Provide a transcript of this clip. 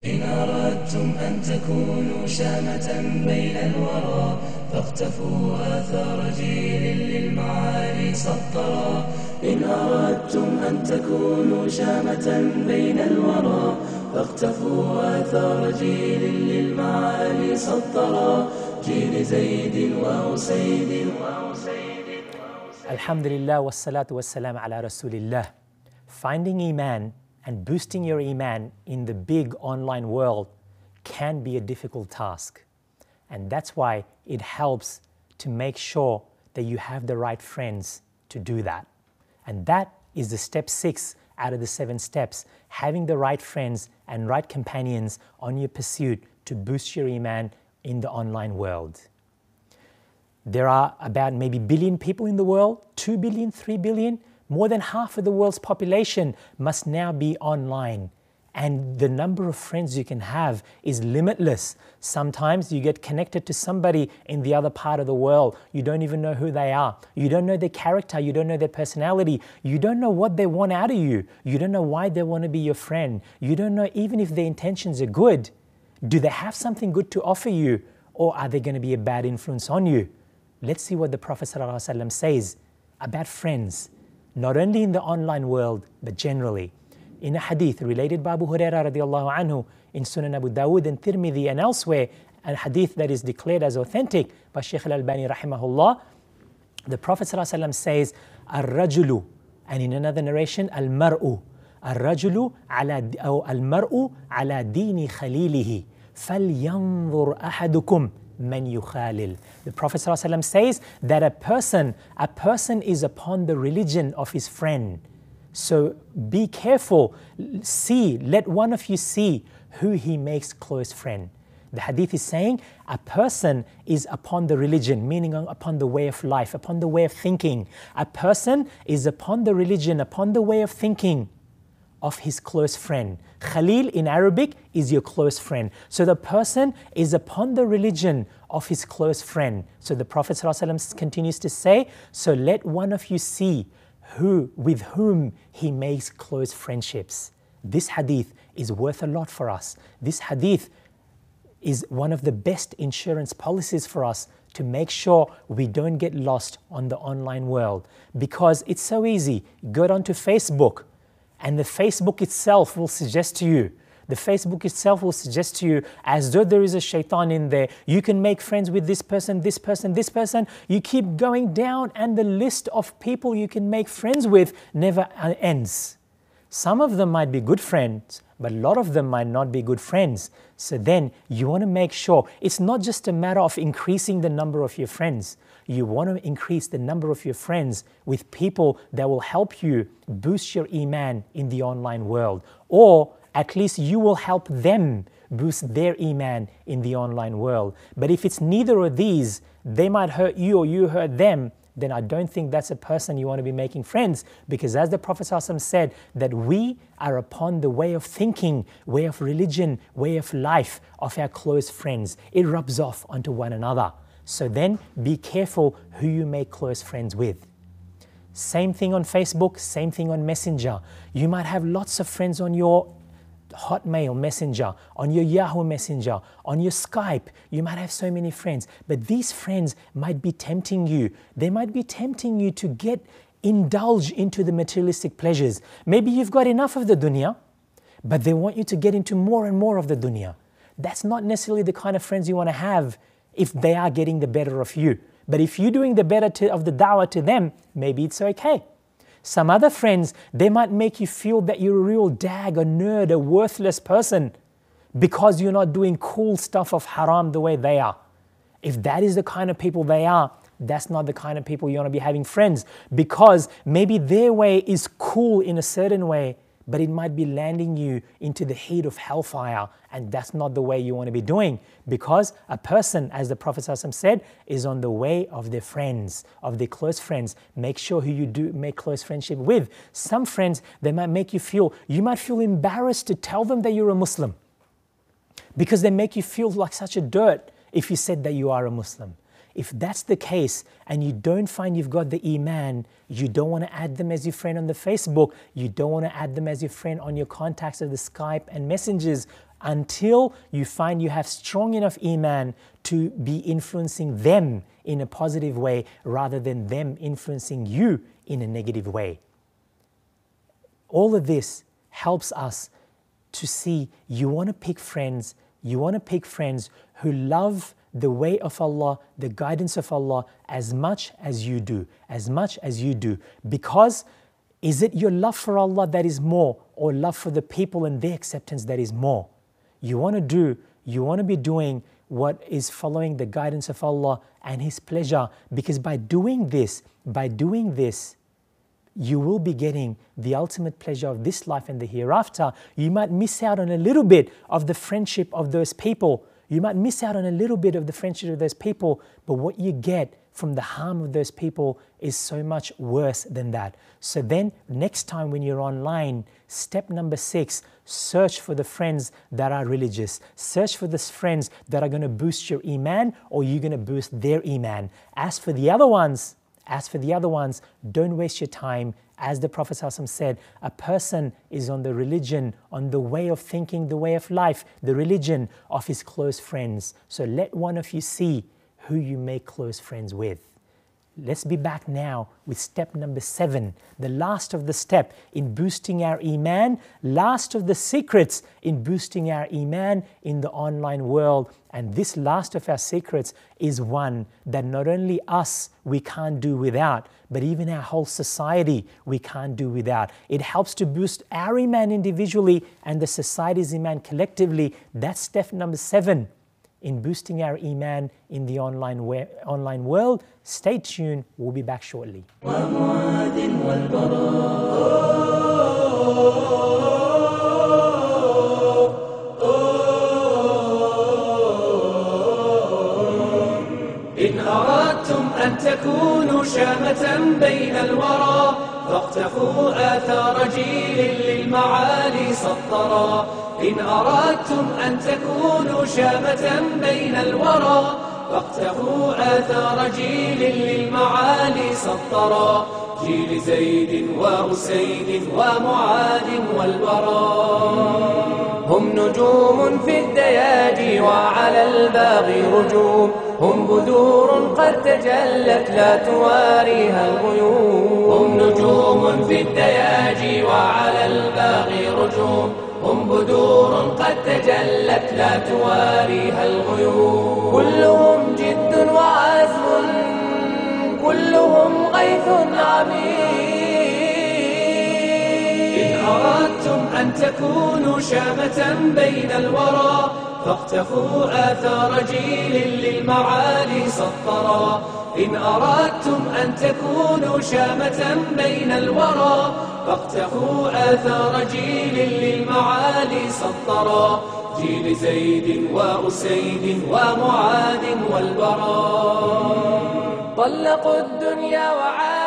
إن أردتم أن تكونوا شامة بين الورى فاقتفوا آثار جيل للمعالي سطرا. إن أردتم أن تكونوا شامة بين الورى فاقتفوا آثار جيل للمعالي سطرا. جيل زيد وأسيد Alhamdulillah wassalatu wassalam ala Rasulillah. Finding Iman and boosting your Iman in the big online world can be a difficult task. And that's why it helps to make sure that you have the right friends to do that. And that is the step 6 out of the 7 steps, having the right friends and right companions on your pursuit to boost your Iman in the online world. There are about maybe billion people in the world, 2 billion, 3 billion. More than half of the world's population must now be online. And the number of friends you can have is limitless. Sometimes you get connected to somebody in the other part of the world. You don't even know who they are. You don't know their character. You don't know their personality. You don't know what they want out of you. You don't know why they want to be your friend. You don't know even if their intentions are good. Do they have something good to offer you, or are they going to be a bad influence on you? Let's see what the Prophet ﷺ says about friends, not only in the online world, but generally. In a hadith related by Abu Hurairah radiallahu anhu in Sunnah Abu Dawud and Tirmidhi and elsewhere, a hadith that is declared as authentic by Shaykh al-Albani rahimahullah, the Prophet ﷺ says, Al-Rajulu, and in another narration, Al-Mar'u, Al-Rajulu Al-Mar'u ala dini khalilihi, فَلْيَنظُرْ أَحَدُكُمْ man yukhalil. The Prophet ﷺ says that a person is upon the religion of his friend. So be careful, let one of you see who he makes close friend. The hadith is saying a person is upon the religion, meaning upon the way of life, upon the way of thinking. A person is upon the religion, upon the way of thinking of his close friend. Khalil in Arabic is your close friend. So the person is upon the religion of his close friend. So the Prophet ﷺ continues to say, so let one of you see with whom he makes close friendships. This hadith is worth a lot for us. This hadith is one of the best insurance policies for us to make sure we don't get lost on the online world. Because it's so easy. Go onto Facebook, and the Facebook itself will suggest to you, as though there is a shaitan in there. You can make friends with this person, this person, this person. You keep going down, and the list of people you can make friends with never ends. Some of them might be good friends, but a lot of them might not be good friends. So then you want to make sure it's not just a matter of increasing the number of your friends. You want to increase the number of your friends with people that will help you boost your Iman in the online world. Or at least you will help them boost their Iman in the online world. But if it's neither of these, they might hurt you or you hurt them, then I don't think that's a person you want to be making friends. Because as the Prophet ﷺ said, that we are upon the way of thinking, way of religion, way of life of our close friends. It rubs off onto one another. So then be careful who you make close friends with. Same thing on Facebook, same thing on Messenger. You might have lots of friends on your Hotmail Messenger, on your Yahoo Messenger, on your Skype. You might have so many friends, but these friends might be tempting you. They might be tempting you to indulge into the materialistic pleasures. Maybe you've got enough of the dunya, but they want you to get into more and more of the dunya. That's not necessarily the kind of friends you want to have if they are getting the better of you. But if you're doing the better of the da'wah to them, maybe it's okay. Some other friends, they might make you feel that you're a real dag, a nerd, a worthless person because you're not doing cool stuff of haram the way they are. If that is the kind of people they are, that's not the kind of people you want to be having friends, because maybe their way is cool in a certain way, but it might be landing you into the heat of hellfire, and that's not the way you want to be doing. Because a person, as the Prophet ﷺ said, is on the way of their friends, of their close friends. Make sure who you do make close friendship with. Some friends, you might feel embarrassed to tell them that you're a Muslim, because they make you feel like such a dirt if you said that you are a Muslim. If that's the case and you don't find you've got the Iman, you don't want to add them as your friend on the Facebook, you don't want to add them as your friend on your contacts of the Skype and messages, until you find you have strong enough Iman to be influencing them in a positive way rather than them influencing you in a negative way. All of this helps us to see you want to pick friends, who love the way of Allah, the guidance of Allah as much as you do, because is it your love for Allah that is more, or love for the people and their acceptance that is more? You want to be doing what is following the guidance of Allah and His pleasure, because by doing this, you will be getting the ultimate pleasure of this life and the hereafter. You might miss out on a little bit of the friendship of those people. But what you get from the harm of those people is so much worse than that. So then, next time when you're online, step number 6, search for the friends that are religious. Search for the friends that are going to boost your Iman, or you're going to boost their Iman. As for the other ones, don't waste your time. As the Prophet ﷺ said, a person is on the religion, on the way of thinking, the way of life, the religion of his close friends. So let one of you see who you make close friends with. Let's be back now with step number 7, the last of the step in boosting our Iman, last of the secrets in boosting our Iman in the online world. And this last of our secrets is one that not only us we can't do without, but even our whole society we can't do without. It helps to boost our Iman individually and the society's Iman collectively. That's step number 7 in boosting our Iman in the online world. Stay tuned, we'll be back shortly. إن أردتم أن تكونوا شامة بين الورى فاقتفوا آثار جيل للمعالي سطرا. إن أردتم أن تكونوا شامة بين الورى فاقتفوا آثار جيل للمعالي سطرا. جيل زيد وأسيد ومعاذ والبراء هم نجوم في الدياجي وعلى الباغي رجوم. هم بدور قد تجلت لا تواريها الغيوم. هم نجوم في الدياجي وعلى الباغي رجوم. هم بدور قد تجلت لا تواريها الغيوم. كلهم جد وعزم كلهم غيث عميق. إن أردتم أن تكونوا شامة بين الورى فاقتفوا آثار جيل للمعالي سطرا. إن أردتم أن تكونوا شامة بين الورى فاقتفوا آثار جيل للمعالي سطرا. جيل زيد وأسيد ومعاذ والبراء طلقوا الدنيا وعادوا